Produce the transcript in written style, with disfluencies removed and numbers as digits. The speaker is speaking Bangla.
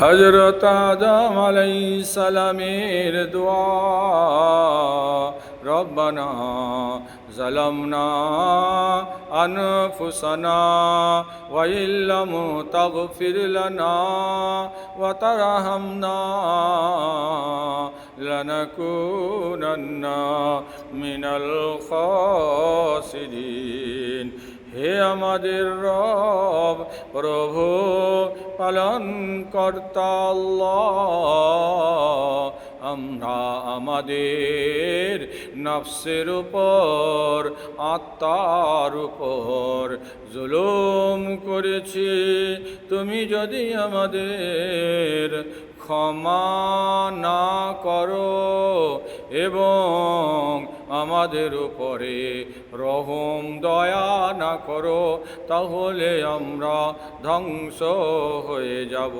হযরত আদম আলাইহিস সালামের দোয়া, রব্বানা যালামনা আনফুসানা ওয়া ইল্লাম তাগফির লানা ওয়া তারহামনা লানাকুনান্না মিনাল খাসিরিন। হে আমাদের রব, প্রভু, পালন কর্তা আল্লাহ, আমরা আমাদের নফসের উপর, আত্মার উপর জুলুম করেছি। তুমি যদি আমাদের ক্ষমা না করো এবং আমাদের উপরে রহম দয়া না করো, তাহলে আমরা ধ্বংস হয়ে যাব।